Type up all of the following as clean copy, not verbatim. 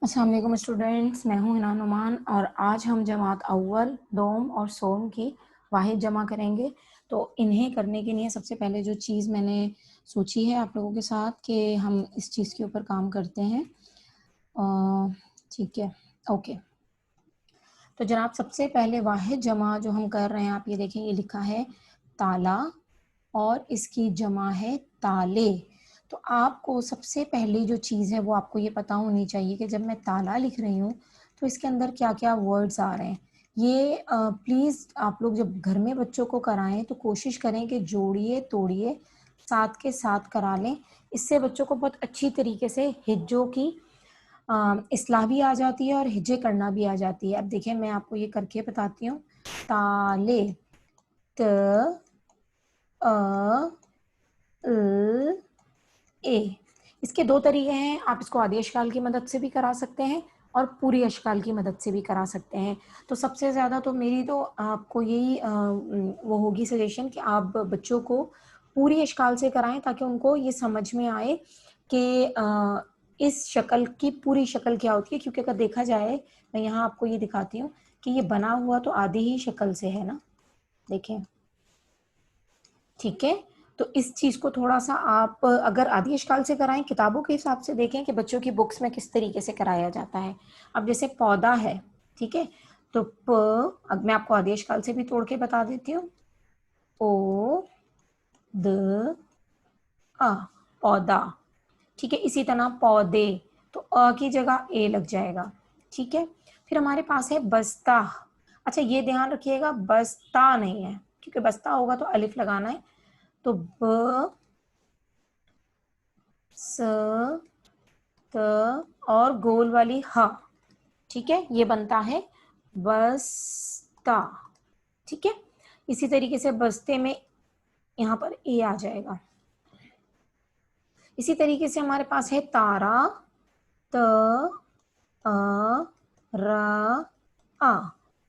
अस्सलाम वालेकुम स्टूडेंट्स, मैं हूं हिना नुमान और आज हम जमात अव्वल, दोम और सोम की वाहिद जमा करेंगे। तो इन्हें करने के लिए सबसे पहले जो चीज़ मैंने सोची है आप लोगों के साथ कि हम इस चीज़ के ऊपर काम करते हैं। ठीक है, ओके। तो जनाब सबसे पहले वाहिद जमा जो हम कर रहे हैं, आप ये देखें, ये लिखा है ताला और इसकी जमा है ताले। तो आपको सबसे पहली जो चीज़ है वो आपको ये पता होनी चाहिए कि जब मैं ताला लिख रही हूँ तो इसके अंदर क्या क्या वर्ड्स आ रहे हैं। ये प्लीज़ आप लोग जब घर में बच्चों को कराएं तो कोशिश करें कि जोड़िए तोड़िए साथ के साथ करा लें। इससे बच्चों को बहुत अच्छी तरीके से हिज्जों की इस्लाह भी आ जाती है और हिज्जे करना भी आ जाती है। अब देखिए मैं आपको ये करके बताती हूँ। ताले, त अ ल ए। इसके दो तरीके हैं, आप इसको आधी अशकाल की मदद से भी करा सकते हैं और पूरी अशकाल की मदद से भी करा सकते हैं। तो सबसे ज़्यादा तो मेरी तो आपको यही वो होगी सजेशन कि आप बच्चों को पूरी अशकाल से कराएं ताकि उनको ये समझ में आए कि इस शक्ल की पूरी शक्ल क्या होती है। क्योंकि अगर देखा जाए, मैं यहाँ आपको ये दिखाती हूँ कि ये बना हुआ तो आधी ही शक्ल से है ना, देखें, ठीक है। तो इस चीज को थोड़ा सा आप अगर आधी अशकाल से कराएं, किताबों के हिसाब से देखें कि बच्चों की बुक्स में किस तरीके से कराया जाता है। अब जैसे पौधा है, ठीक है, तो अब मैं आपको आधी अशकाल से भी तोड़ के बता देती हूँ। ओ द आ, पौधा, ठीक है। इसी तरह पौधे, तो अ की जगह ए लग जाएगा, ठीक है। फिर हमारे पास है बस्ता। अच्छा ये ध्यान रखिएगा, बस्ता नहीं है, क्योंकि बस्ता होगा तो अलिफ लगाना है। तो ब स त और गोल वाली ह, ठीक है, ये बनता है बस्ता, ठीक है। इसी तरीके से बस्ते में यहाँ पर ए आ जाएगा। इसी तरीके से हमारे पास है तारा, त अ र आ,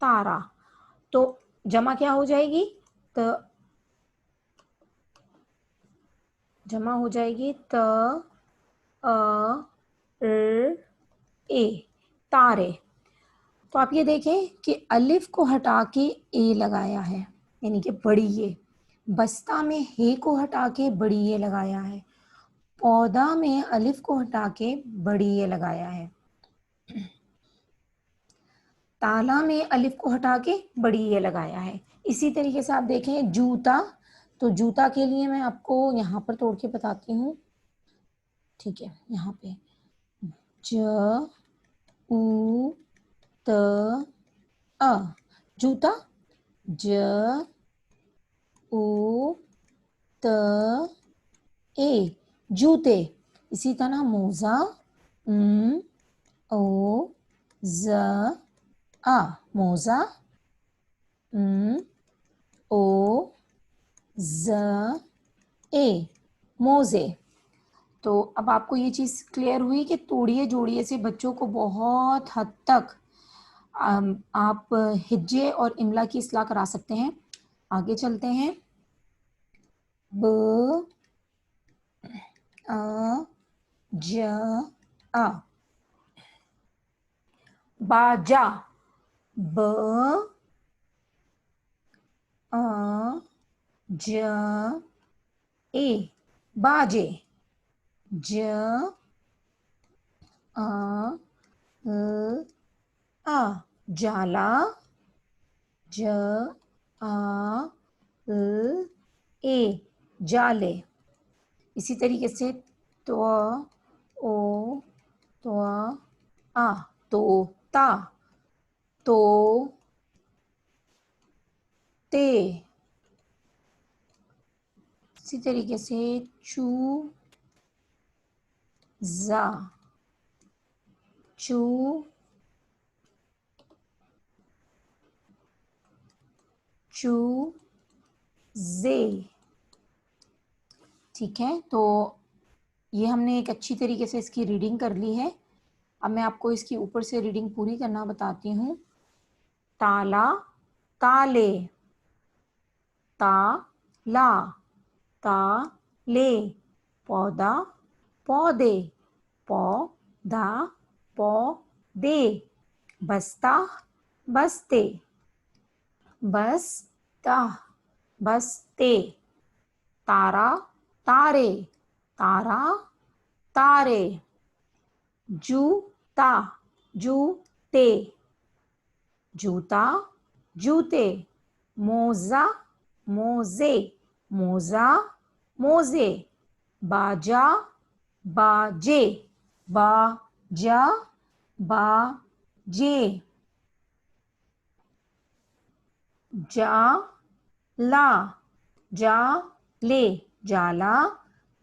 तारा। तो जमा क्या हो जाएगी, त जमा हो जाएगी त अ र ए, तारे। तो आप ये देखें कि अलिफ को हटा के ए लगाया है, यानी कि बड़ी ये। बस्ता में हे को हटा के बड़ी ये लगाया है। पौधा में अलिफ को हटा के बड़ी ये लगाया है। ताला में अलिफ को हटा के बड़ी ये लगाया है। इसी तरीके से आप देखें जूता, तो जूता के लिए मैं आपको यहाँ पर तोड़ के बताती हूँ, ठीक है। यहाँ पे ज ऊ त अ, जूता, ज ऊ त ए, जूते। इसी तरह मोजा, ओ ज आ, मोजा, ओ ज ए, मोजे। तो अब आपको ये चीज़ क्लियर हुई कि तोड़िए जोड़िए से बच्चों को बहुत हद तक आप हिज्जे और इमला की इस्लाह करा सकते हैं। आगे चलते हैं। ब अ ज आ, बाजा, ब अ ज ए, बाजे, ज अ ल आ, जाला, ज आ ल ए, जाले। इसी तरीके से तो ओ तो आ, तोता, तो ते। इसी तरीके से चू जा, चू चू जे, ठीक है। तो ये हमने एक अच्छी तरीके से इसकी रीडिंग कर ली है। अब मैं आपको इसकी ऊपर से रीडिंग पूरी करना बताती हूँ। ताला, ताले, ता ला, ता ले, पौधा, पौधे, पौधा, दे, बस्ता, बस्ते, बस्ता, बस्ते, तारा, तारे, तारा, तारे, जूता, जूते, जूता, जूते, मोजा, मोजे, मोजा, मोजे, बाजा, बाजे, बाजा, बाजे, जाला, जाले, जाला,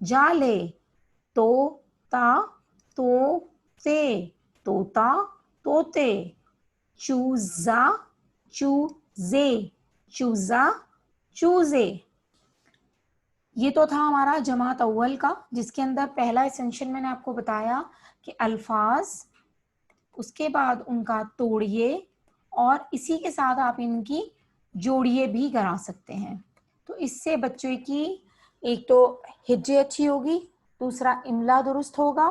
जाले, तोता, तोते, तोता, तोते, चूजा, चूजे, चूजा, चूजे। ये तो था हमारा जमात अव्वल का, जिसके अंदर पहला एसेंशियल मैंने आपको बताया कि अल्फाज, उसके बाद उनका तोड़िए और इसी के साथ आप इनकी जोड़िए भी करा सकते हैं। तो इससे बच्चों की एक तो हिज्जे अच्छी होगी, दूसरा इमला दुरुस्त होगा,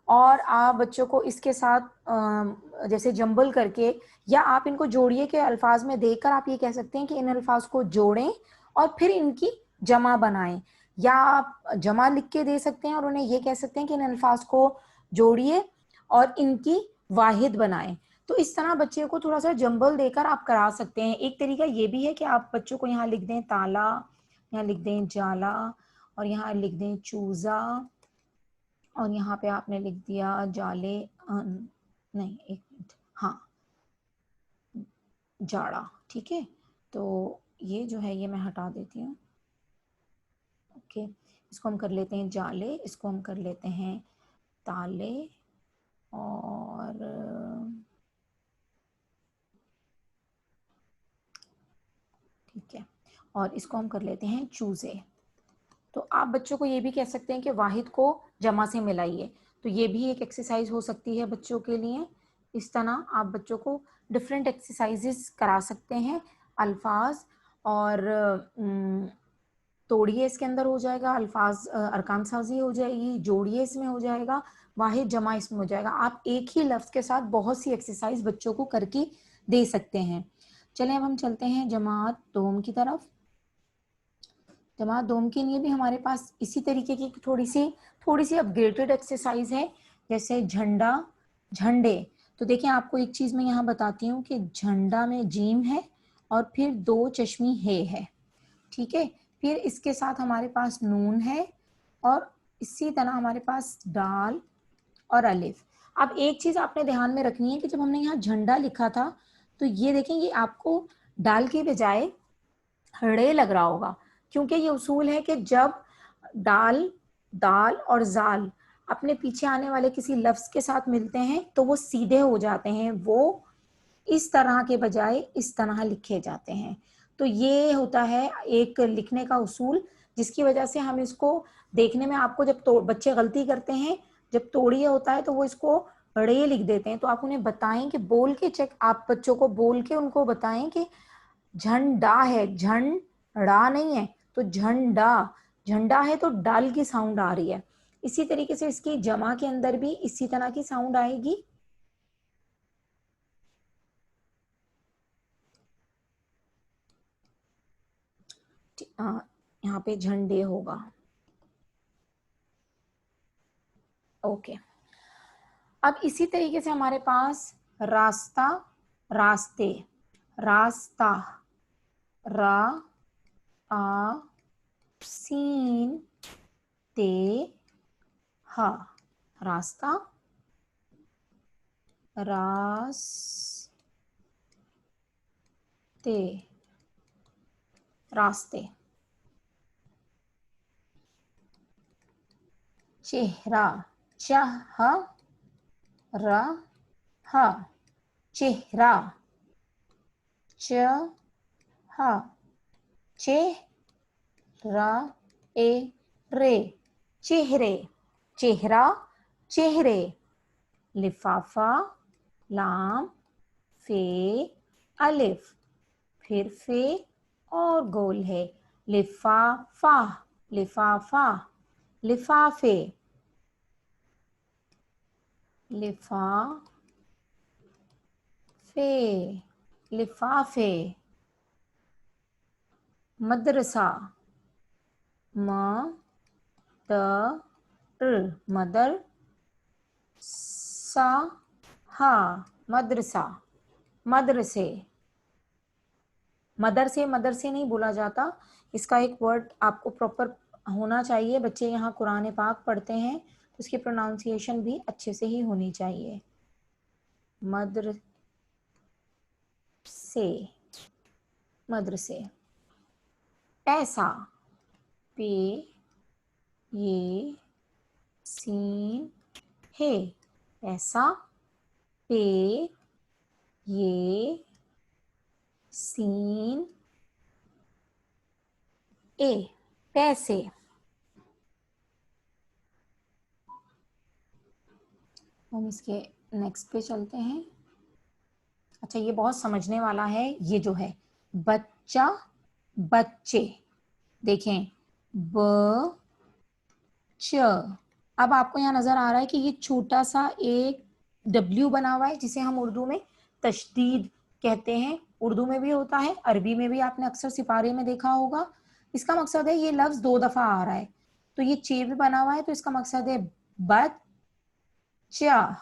और आप बच्चों को इसके साथ जैसे जंबल करके या आप इनको जोड़िए के अल्फाज में देकर आप ये कह सकते हैं कि इन अल्फाज को जोड़ें और फिर इनकी जमा बनाएं, या आप जमा लिख के दे सकते हैं और उन्हें ये कह सकते हैं कि इन अल्फाज को जोड़िए और इनकी वाहिद बनाएं। तो इस तरह बच्चे को थोड़ा सा जंबल देकर आप करा सकते हैं। एक तरीका ये भी है कि आप बच्चों को यहाँ लिख दें ताला, यहाँ लिख दें जाला, और यहाँ लिख दें चूजा, और यहाँ पे आपने लिख दिया जाले, नहीं एक मिनट, हाँ जाड़ा, ठीक है। तो ये जो है ये मैं हटा देती हूँ। ओके, इसको हम कर लेते हैं जाले, इसको हम कर लेते हैं ताले, और ठीक है, और इसको हम कर लेते हैं चूजे। तो आप बच्चों को ये भी कह सकते हैं कि वाहिद को जमा से मिलाइए, तो ये भी एक एक्सरसाइज हो सकती है बच्चों के लिए। इस तरह आप बच्चों को डिफरेंट एक्सरसाइजेस करा सकते हैं। अल्फाज और तोड़िए इसके अंदर हो जाएगा, अल्फाज अरकान साजी हो जाएगी, जोड़िए इसमें हो जाएगा, वाहिद जमा इसमें हो जाएगा। आप एक ही लफ्ज़ के साथ बहुत सी एक्सरसाइज बच्चों को करके दे सकते हैं। चलें अब हम चलते हैं जमात दोम की तरफ। जमात दोम के लिए भी हमारे पास इसी तरीके की थोड़ी सी अपग्रेडेड एक्सरसाइज है, जैसे झंडा, झंडे। तो देखिए आपको एक चीज मैं यहाँ बताती हूँ कि झंडा में जीम है और फिर दो चश्मी है, ठीक है। फिर इसके साथ हमारे पास नून है और इसी तरह हमारे पास दाल और अलिफ। अब एक चीज आपने ध्यान में रखनी है कि जब हमने यहाँ झंडा लिखा था तो ये देखें, ये आपको डाल के बजाय ड़े लग रहा होगा, क्योंकि ये उसूल है कि जब डाल, दाल और जाल अपने पीछे आने वाले किसी लफ्ज के साथ मिलते हैं तो वो सीधे हो जाते हैं, वो इस तरह के बजाय इस तरह लिखे जाते हैं। तो ये होता है एक लिखने का उसूल, जिसकी वजह से हम इसको देखने में, आपको जब बच्चे गलती करते हैं, जब तोड़िए होता है तो वो इसको ड़े लिख देते हैं, तो आप उन्हें बताएं कि बोल के चेक, आप बच्चों को बोल के उनको बताएं कि झंडा है, झंडा नहीं है। तो झंडा, झंडा है तो डाल की साउंड आ रही है। इसी तरीके से इसकी जमा के अंदर भी इसी तरह की साउंड आएगी। यहाँ पे झंडे होगा। ओके, अब इसी तरीके से हमारे पास रास्ता, रास्ते, रास्ता, रा आ सीन ते हा, रास्ता, रास्ते, रास्ते। चेहरा, चाह रहा, चेहरा, चहा, चेहरा ए रे, चेहरे, चेहरा, चेहरे। लिफाफा, लाम, फे, अलिफ, फिर फे और गोल है, लिफाफा, लिफाफा, लिफाफे, लिफाफे, लिफाफे, मदरसा, मदर, सा, हा, मदरसा, मदरसे। मदर से नहीं बोला जाता, इसका एक वर्ड आपको प्रॉपर होना चाहिए। बच्चे यहाँ कुरान पाक पढ़ते हैं तो उसकी प्रोनाउंसिएशन भी अच्छे से ही होनी चाहिए। मदरसे, मदरसे। पैसा, पे ये सीन है, पैसा, पे ये सीन ए, पैसे। हम इसके नेक्स्ट पे चलते हैं। अच्छा, ये बहुत समझने वाला है। ये जो है बच्चा, बच्चे, देखें ब च। अब आपको यहाँ नजर आ रहा है कि ये छोटा सा एक W बना हुआ है जिसे हम उर्दू में तशदीद कहते हैं। उर्दू में भी होता है, अरबी में भी आपने अक्सर सिपारे में देखा होगा। इसका मकसद है, ये लफ्ज 2 दफा आ रहा है तो ये चे भी बना हुआ है, तो इसका मकसद है बच्चा,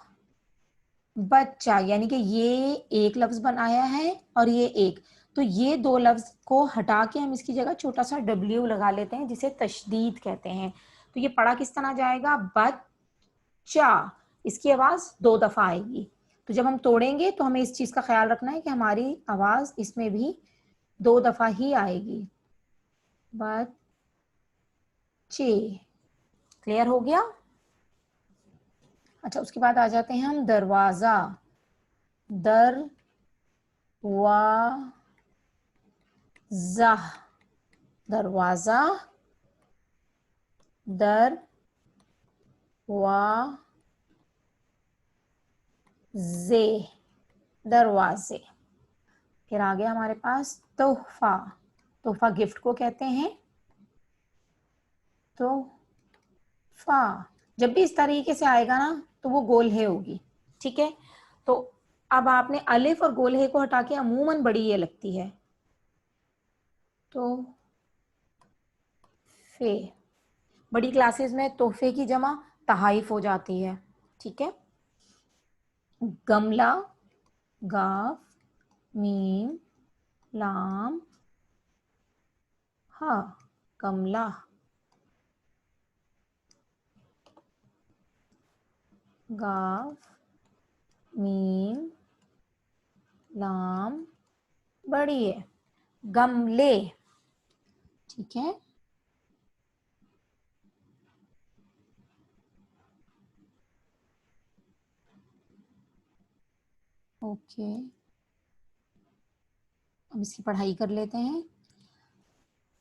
बच्चा। यानी कि ये एक लफ्ज बनाया है और ये एक, तो ये 2 लफ्ज को हटा के हम इसकी जगह छोटा सा W लगा लेते हैं जिसे तशदीद कहते हैं। तो ये पढ़ा किस तरह जाएगा, बच्चा। इसकी आवाज 2 दफा आएगी। तो जब हम तोड़ेंगे तो हमें इस चीज का ख्याल रखना है कि हमारी आवाज इसमें भी 2 दफा ही आएगी। बच्चे, क्लियर हो गया। अच्छा, उसके बाद आ जाते हैं हम दरवाजा, दरवाजा, दरवाजा, दरवाजे, दरवाजे। फिर आ गया हमारे पास तोहफा। तोहफा गिफ्ट को कहते हैं। तोहफा जब भी इस तरीके से आएगा ना तो वो गोल है होगी, ठीक है। तो अब आपने अलिफ और गोल है को हटा के अमूमन बड़ी ये लगती है, तो फे। बड़ी क्लासेस में तोहफे की जमा तहाइफ हो जाती है, ठीक है। गमला, गाफ, मीम, लाम, हा, गमला, गाफ, मीम, लाम, बड़ी है, गमले, ठीक है। ओके, अब इसकी पढ़ाई कर लेते हैं।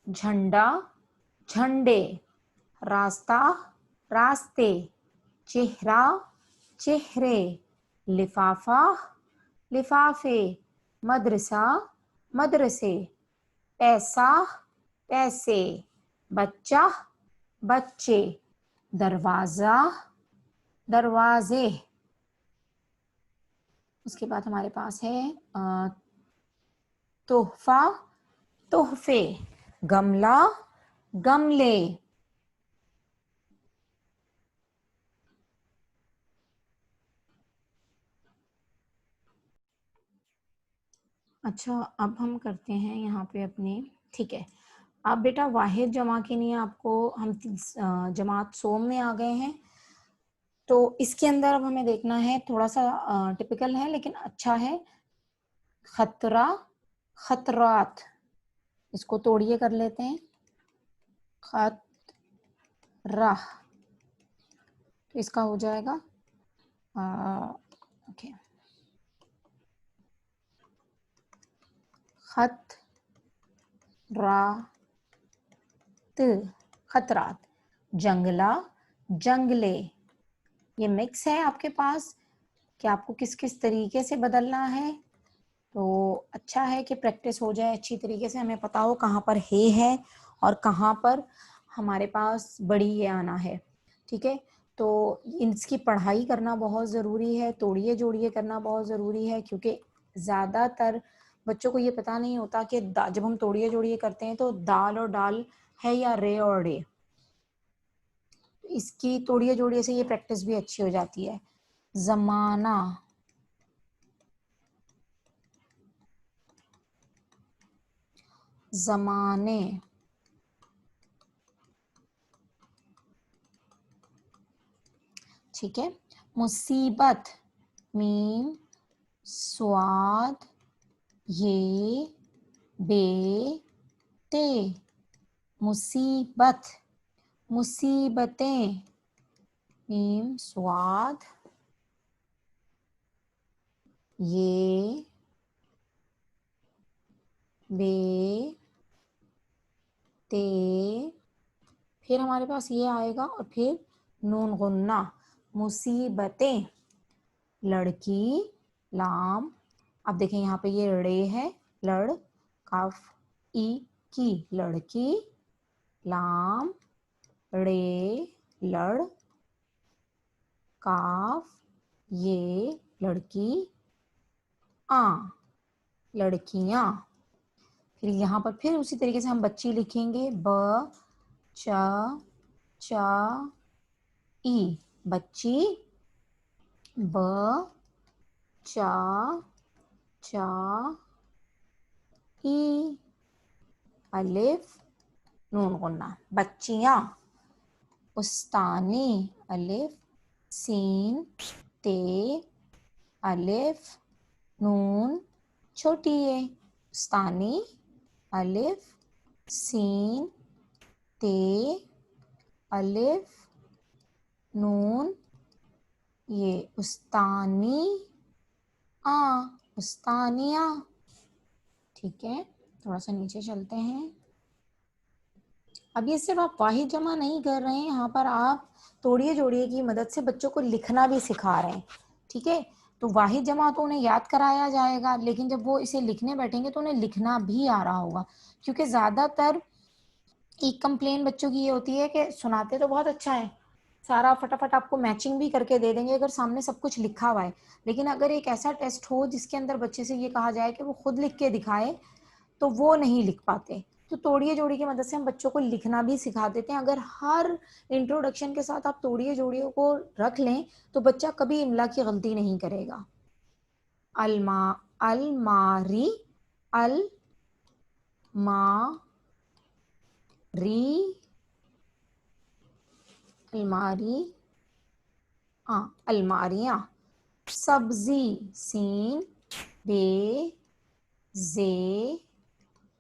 झंडा, झंडे, रास्ता, रास्ते, चेहरा, चेहरे, लिफाफा, लिफाफे, मदरसा, मदरसे, पैसा, पैसे, बच्चा, बच्चे, दरवाजा, दरवाजे। उसके बाद हमारे पास है तोहफा, तोहफे, गमला, गमले। अच्छा, अब हम करते हैं यहाँ पे अपने, ठीक है। अब बेटा वाहिद जमा के लिए आपको हम जमात सोम में आ गए हैं, तो इसके अंदर अब हमें देखना है, थोड़ा सा टिपिकल है लेकिन अच्छा है। खतरा, खतरात, इसको तोड़िए कर लेते हैं। खतरा, तो इसका हो जाएगा ओके, खतरात, जंगला, जंगले। ये मिक्स है आपके पास कि आपको किस किस तरीके से बदलना है, तो अच्छा है कि प्रैक्टिस हो जाए अच्छी तरीके से, हमें पता हो कहाँ पर हे है और कहाँ पर हमारे पास बड़ी ये आना है, ठीक है। तो इसकी पढ़ाई करना बहुत ज़रूरी है, तोड़िए जोड़िए करना बहुत ज़रूरी है, क्योंकि ज़्यादातर बच्चों को ये पता नहीं होता कि जब हम तोड़िए जोड़िए करते हैं तो दाल और डाल है या रे और रे। इसकी तोड़िए जोड़िए से ये प्रैक्टिस भी अच्छी हो जाती है। जमाना, जमाने, ठीक है। मुसीबत, मीम स्वाद ये बे ते, मुसीबत। मुसीबतें, मीम स्वाद ये बे ते, फिर हमारे पास ये आएगा और फिर नून गुन्ना। मुसीबतें, लड़की, लाम, अब देखें यहाँ पे ये रे है, लड़, काफ ई की, लड़की, लाम रे लड़, काफ ये लड़की, आ लड़कियां। फिर यहाँ पर फिर उसी तरीके से हम बच्ची लिखेंगे, ब च च ई, बच्ची, ब च च ई, अलिफ नून गुन्ना, बच्चियां। उस्तानी, अलिफ सीन ते, अलिफ नून छोटी है, उस्तानी, अलिफ सीन ते, अलिफ नून ये उस्तानी आ, उस्तानिया। ठीक है, थोड़ा सा नीचे चलते हैं। अब ये सिर्फ आप वाहिद जमा नहीं कर रहे हैं, यहाँ पर आप तोड़िए जोड़िए की मदद से बच्चों को लिखना भी सिखा रहे हैं। ठीक है, तो वाहिद जमा तो उन्हें याद कराया जाएगा, लेकिन जब वो इसे लिखने बैठेंगे तो उन्हें लिखना भी आ रहा होगा। क्योंकि ज़्यादातर एक कंप्लेन बच्चों की ये होती है कि सुनाते तो बहुत अच्छा है, सारा फटाफट आपको मैचिंग भी करके दे देंगे अगर सामने सब कुछ लिखा हुआ है, लेकिन अगर एक ऐसा टेस्ट हो जिसके अंदर बच्चे से ये कहा जाए कि वो खुद लिख के दिखाए तो वो नहीं लिख पाते। तो तोड़िए जोड़िए की मदद से हम बच्चों को लिखना भी सिखा देते हैं। अगर हर इंट्रोडक्शन के साथ आप तोड़िए जोड़िए को रख लें तो बच्चा कभी इमला की गलती नहीं करेगा। अलमा, अलमारी, अल मा री, अलमारी, अलमारियां। सब्जी, सीन बे जे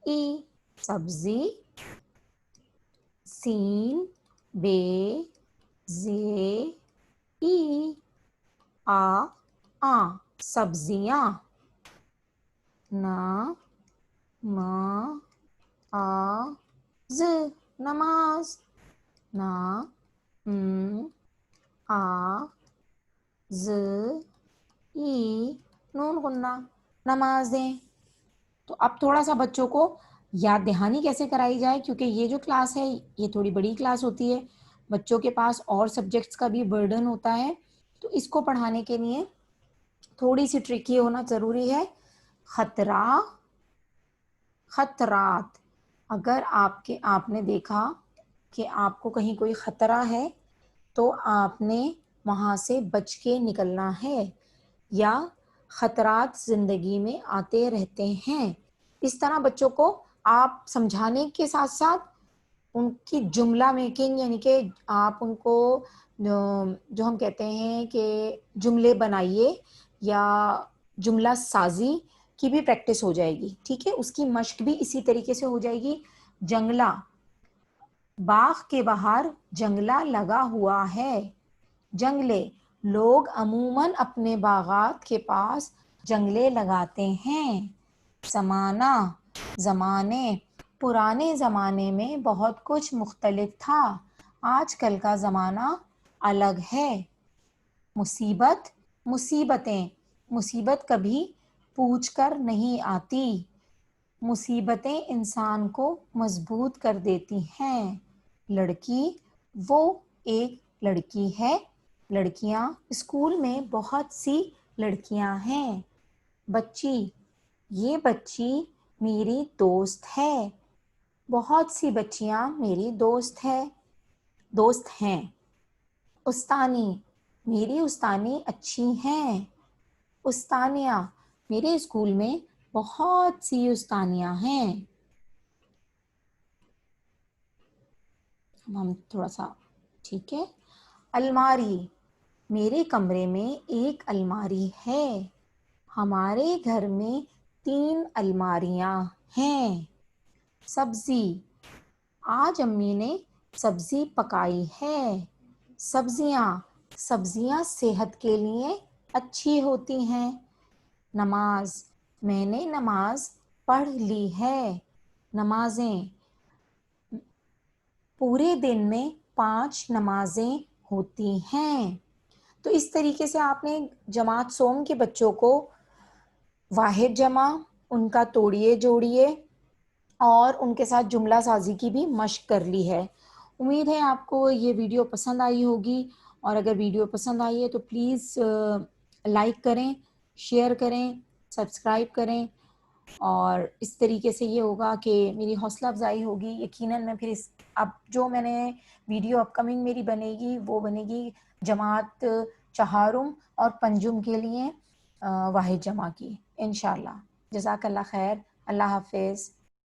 ई, सब्जी, सीन बे जे ई, आ सब्जियां। न म आ ज, नमाज, न आ ज ई, नून गुन्ना, नमाजें। तो अब थोड़ा सा बच्चों को याद दहानी कैसे कराई जाए, क्योंकि ये जो क्लास है ये थोड़ी बड़ी क्लास होती है, बच्चों के पास और सब्जेक्ट्स का भी बर्डन होता है, तो इसको पढ़ाने के लिए थोड़ी सी ट्रिकी होना जरूरी है। खतरा, खतरात, अगर आपने देखा कि आपको कहीं कोई खतरा है तो आपने वहां से बच के निकलना है, या खतरात जिंदगी में आते रहते हैं। इस तरह बच्चों को आप समझाने के साथ साथ उनकी जुमला मेकिंग, यानी कि आप उनको जो हम कहते हैं कि जुमले बनाइए या जुमला साजी की भी प्रैक्टिस हो जाएगी। ठीक है, उसकी मश्क भी इसी तरीके से हो जाएगी। जंगला, बाग के बाहर जंगला लगा हुआ है, जंगले, लोग अमूमन अपने बागात के पास जंगले लगाते हैं। जमाना, जमाने, पुराने जमाने में बहुत कुछ मुख्तलिफ था, आजकल का जमाना अलग है। मुसीबत, मुसीबतें, मुसीबत कभी पूछ कर नहीं आती, मुसीबतें इंसान को मजबूत कर देती हैं। लड़की, वो एक लड़की है, लड़कियां, स्कूल में बहुत सी लड़कियां हैं। बच्ची, ये बच्ची मेरी दोस्त है। बहुत सी बच्चियां मेरी दोस्त हैं। उस्तानी, मेरी उस्तानी अच्छी हैं। उस्तानिया, मेरे स्कूल में बहुत सी उस्तानियां हैं। हम थोड़ा सा, ठीक है। अलमारी, मेरे कमरे में एक अलमारी है। हमारे घर में 3 अलमारियां हैं। सब्जी, आज अम्मी ने सब्जी पकाई है। सब्जियां, सब्जियां सेहत के लिए अच्छी होती हैं। नमाज, मैंने नमाज पढ़ ली है। नमाजें, पूरे दिन में 5 नमाजें होती हैं। तो इस तरीके से आपने जमात सोम के बच्चों को वाहिद जमा, उनका तोड़िए जोड़िए और उनके साथ जुमला साजी की भी मश्क कर ली है। उम्मीद है आपको ये वीडियो पसंद आई होगी, और अगर वीडियो पसंद आई है तो प्लीज़ लाइक करें, शेयर करें, सब्सक्राइब करें। और इस तरीके से ये होगा कि मेरी हौसला अफजाई होगी। यकीनन मैं फिर इस, अब जो मैंने वीडियो अपकमिंग मेरी बनेगी वो बनेगी जमात चहारुम और पंजुम के लिए वाहिद जमा की, इंशाल्लाह। जज़ाकल्लाह खैर। अल्लाह हाफिज़।